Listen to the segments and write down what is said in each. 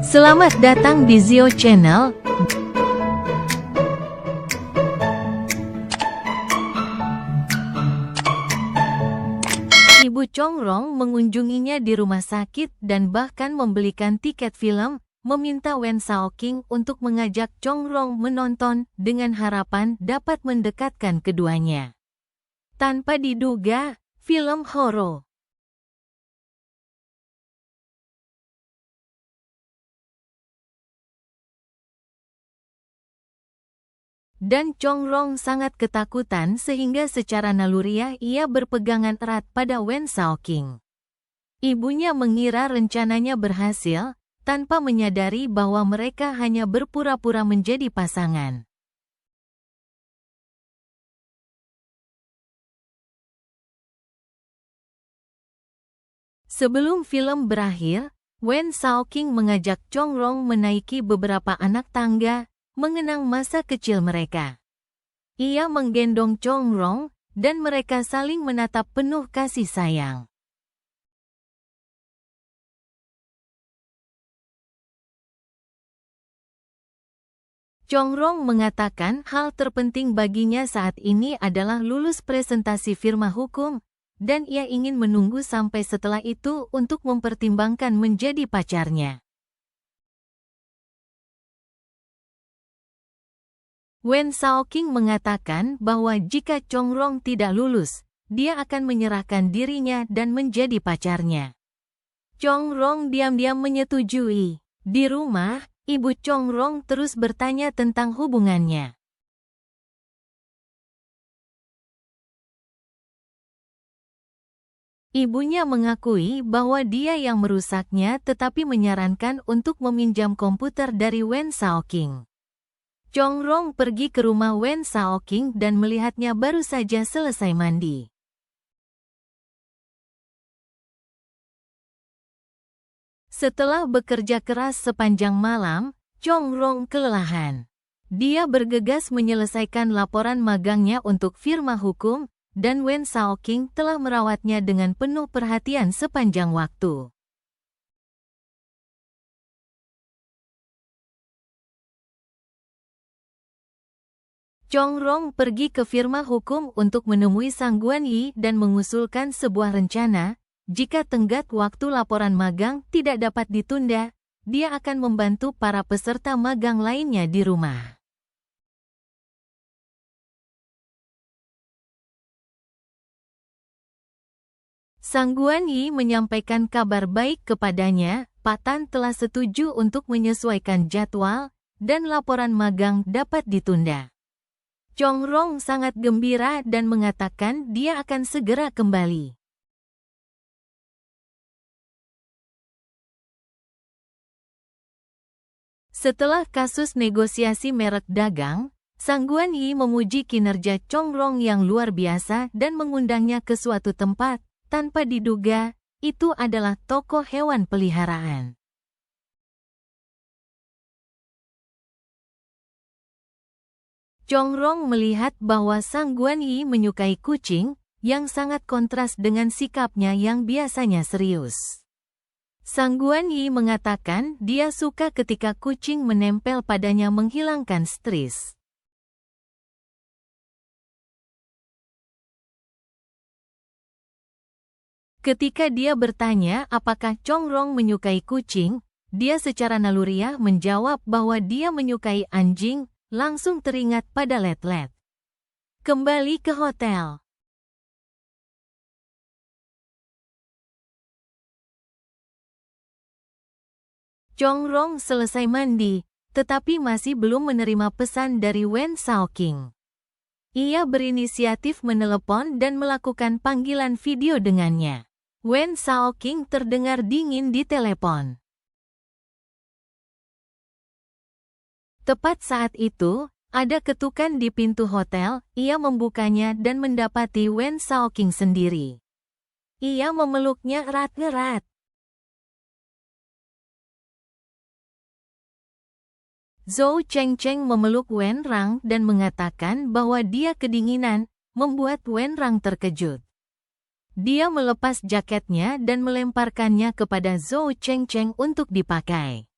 Selamat datang di Zio Channel. Ibu Chongrong mengunjunginya di rumah sakit dan bahkan membelikan tiket film, meminta Wen Shaoqing untuk mengajak Chongrong menonton dengan harapan dapat mendekatkan keduanya. Tanpa diduga, film horor dan Chongrong sangat ketakutan sehingga secara naluriah ia berpegangan erat pada Wen Shaoqing. Ibunya mengira rencananya berhasil, tanpa menyadari bahwa mereka hanya berpura-pura menjadi pasangan. Sebelum film berakhir, Wen Shaoqing mengajak Chongrong menaiki beberapa anak tangga, mengenang masa kecil mereka. Ia menggendong Chongrong, dan mereka saling menatap penuh kasih sayang. Chongrong mengatakan hal terpenting baginya saat ini adalah lulus presentasi firma hukum, dan ia ingin menunggu sampai setelah itu untuk mempertimbangkan menjadi pacarnya. Wen Shaoqing mengatakan bahwa jika Chongrong tidak lulus, dia akan menyerahkan dirinya dan menjadi pacarnya. Chongrong diam-diam menyetujui. Di rumah, ibu Chongrong terus bertanya tentang hubungannya. Ibunya mengakui bahwa dia yang merusaknya tetapi menyarankan untuk meminjam komputer dari Wen Shaoqing. Chongrong pergi ke rumah Wen Shaoqing dan melihatnya baru saja selesai mandi. Setelah bekerja keras sepanjang malam, Chongrong kelelahan. Dia bergegas menyelesaikan laporan magangnya untuk firma hukum, dan Wen Shaoqing telah merawatnya dengan penuh perhatian sepanjang waktu. Chongrong pergi ke firma hukum untuk menemui Sang Guanyi dan mengusulkan sebuah rencana. Jika tenggat waktu laporan magang tidak dapat ditunda, dia akan membantu para peserta magang lainnya di rumah. Sang Guanyi menyampaikan kabar baik kepadanya, Pak Tan telah setuju untuk menyesuaikan jadwal, dan laporan magang dapat ditunda. Chongrong sangat gembira dan mengatakan dia akan segera kembali. Setelah kasus negosiasi merek dagang, Sang Guanyi memuji kinerja Chongrong yang luar biasa dan mengundangnya ke suatu tempat, tanpa diduga, itu adalah toko hewan peliharaan. Chongrong melihat bahwa Sang Guanyi menyukai kucing, yang sangat kontras dengan sikapnya yang biasanya serius. Sang Guanyi mengatakan dia suka ketika kucing menempel padanya menghilangkan stres. Ketika dia bertanya apakah Chongrong menyukai kucing, dia secara naluriah menjawab bahwa dia menyukai anjing, langsung teringat pada Let-Let. Kembali ke hotel. Chongrong selesai mandi, tetapi masih belum menerima pesan dari Wen Shaoqing. Ia berinisiatif menelepon dan melakukan panggilan video dengannya. Wen Shaoqing terdengar dingin di telepon. Tepat saat itu, ada ketukan di pintu hotel, ia membukanya dan mendapati Wen Shaoqing sendiri. Ia memeluknya erat-erat. Zhou Chengcheng memeluk Wen Rang dan mengatakan bahwa dia kedinginan, membuat Wen Rang terkejut. Dia melepas jaketnya dan melemparkannya kepada Zhou Chengcheng untuk dipakai.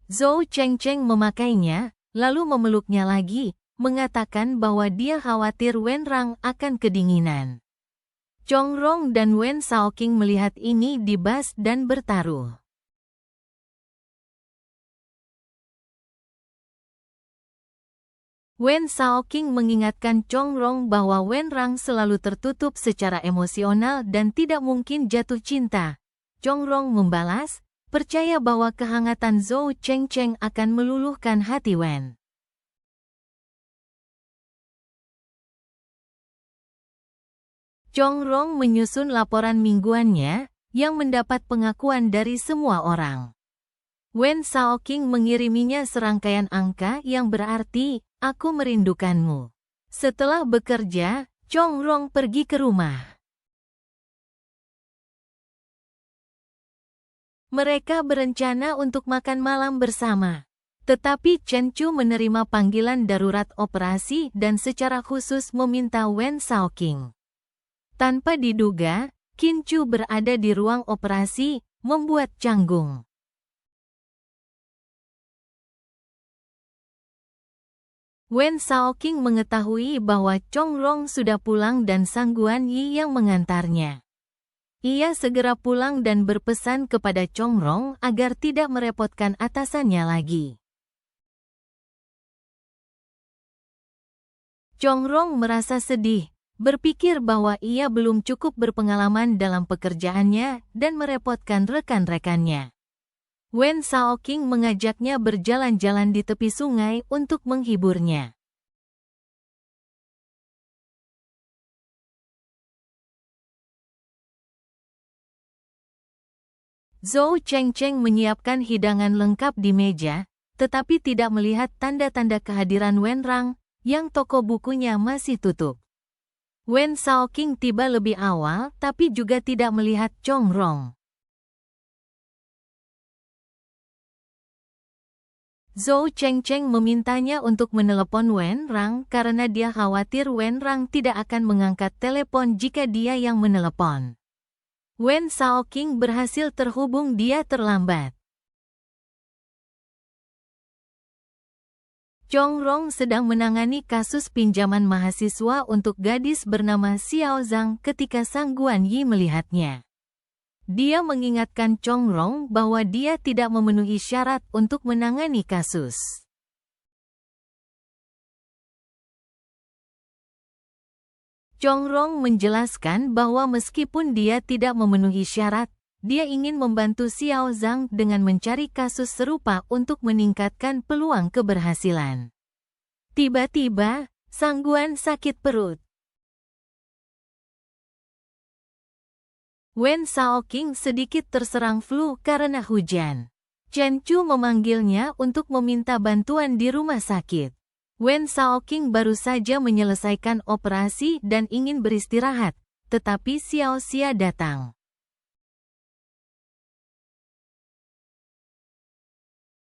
Zhou Chengcheng memakainya, lalu memeluknya lagi, mengatakan bahwa dia khawatir Wenrang akan kedinginan. Chongrong dan Wen Shaoqing melihat ini di bas dan bertaruh. Wen Shaoqing mengingatkan Chongrong bahwa Wenrang selalu tertutup secara emosional dan tidak mungkin jatuh cinta. Chongrong membalas, percaya bahwa kehangatan Zhou Chengcheng akan meluluhkan hati Wen. Chongrong menyusun laporan mingguannya, yang mendapat pengakuan dari semua orang. Wen Shaoqing mengiriminya serangkaian angka yang berarti, aku merindukanmu. Setelah bekerja, Chongrong pergi ke rumah. Mereka berencana untuk makan malam bersama. Tetapi Chen Chu menerima panggilan darurat operasi dan secara khusus meminta Wen Shaoqing. Tanpa diduga, Qin Chu berada di ruang operasi, membuat canggung. Wen Shaoqing mengetahui bahwa Chongrong sudah pulang dan Sang Guan Yi yang mengantarnya. Ia segera pulang dan berpesan kepada Chongrong agar tidak merepotkan atasannya lagi. Chongrong merasa sedih, berpikir bahwa ia belum cukup berpengalaman dalam pekerjaannya dan merepotkan rekan-rekannya. Wen Shaoqing mengajaknya berjalan-jalan di tepi sungai untuk menghiburnya. Zhou Chengcheng menyiapkan hidangan lengkap di meja, tetapi tidak melihat tanda-tanda kehadiran Wenrang, yang toko bukunya masih tutup. Wen Shaoqing tiba lebih awal tapi juga tidak melihat Chongrong. Zhou Chengcheng memintanya untuk menelepon Wenrang karena dia khawatir Wenrang tidak akan mengangkat telepon jika dia yang menelepon. Wen Shaoqing berhasil terhubung, dia terlambat. Chongrong sedang menangani kasus pinjaman mahasiswa untuk gadis bernama Xiao Zhang ketika Sang Guan Yi melihatnya. Dia mengingatkan Chongrong bahwa dia tidak memenuhi syarat untuk menangani kasus. Chongrong menjelaskan bahwa meskipun dia tidak memenuhi syarat, dia ingin membantu Xiao Zhang dengan mencari kasus serupa untuk meningkatkan peluang keberhasilan. Tiba-tiba, Sang Guan sakit perut. Wen Shaoqing sedikit terserang flu karena hujan. Chen Chu memanggilnya untuk meminta bantuan di rumah sakit. Wen Shaoqing baru saja menyelesaikan operasi dan ingin beristirahat, tetapi Xiao Xia datang.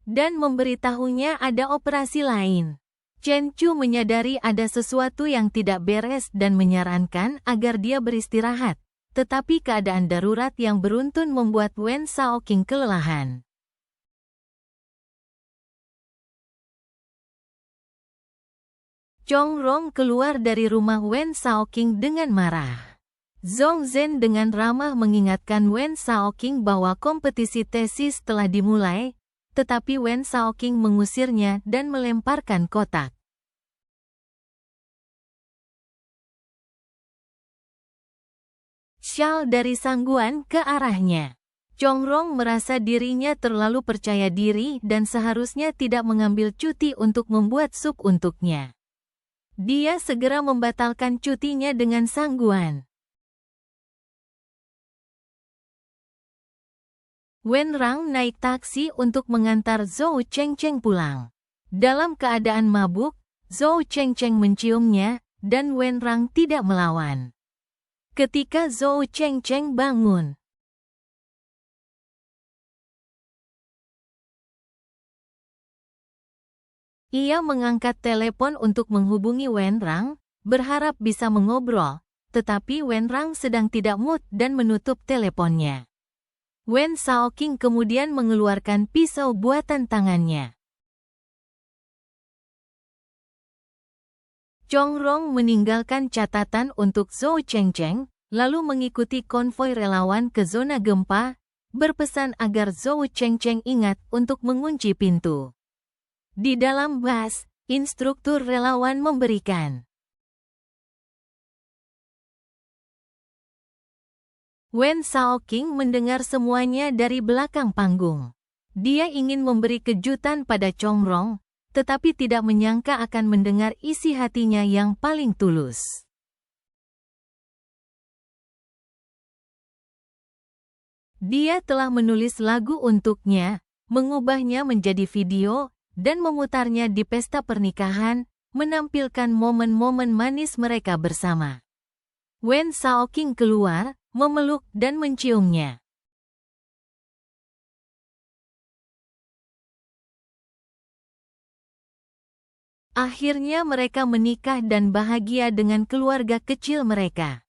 Dan memberitahunya ada operasi lain. Chen Chu menyadari ada sesuatu yang tidak beres dan menyarankan agar dia beristirahat, tetapi keadaan darurat yang beruntun membuat Wen Shaoqing kelelahan. Chongrong keluar dari rumah Wen Shaoqing dengan marah. Zhong Zhen dengan ramah mengingatkan Wen Shaoqing bahwa kompetisi tesis telah dimulai, tetapi Wen Shaoqing mengusirnya dan melemparkan kotak. Syal dari Sang Guan ke arahnya. Chongrong merasa dirinya terlalu percaya diri dan seharusnya tidak mengambil cuti untuk membuat sup untuknya. Dia segera membatalkan cutinya dengan Sang Guan. Wenrang naik taksi untuk mengantar Zhou Chengcheng pulang. Dalam keadaan mabuk, Zhou Chengcheng menciumnya, dan Wenrang tidak melawan. Ketika Zhou Chengcheng bangun, ia mengangkat telepon untuk menghubungi Wenrang, berharap bisa mengobrol, tetapi Wenrang sedang tidak mood dan menutup teleponnya. Wen Shaoqing kemudian mengeluarkan pisau buatan tangannya. Chongrong meninggalkan catatan untuk Zhou Chengcheng, lalu mengikuti konvoi relawan ke zona gempa, berpesan agar Zhou Chengcheng ingat untuk mengunci pintu. Di dalam bus, instruktur relawan memberikan. Wen Shaoqing mendengar semuanya dari belakang panggung. Dia ingin memberi kejutan pada Chongrong, tetapi tidak menyangka akan mendengar isi hatinya yang paling tulus. Dia telah menulis lagu untuknya, mengubahnya menjadi video, dan memutarnya di pesta pernikahan, menampilkan momen-momen manis mereka bersama. Wen Shaoqing keluar, memeluk dan menciumnya. Akhirnya mereka menikah dan bahagia dengan keluarga kecil mereka.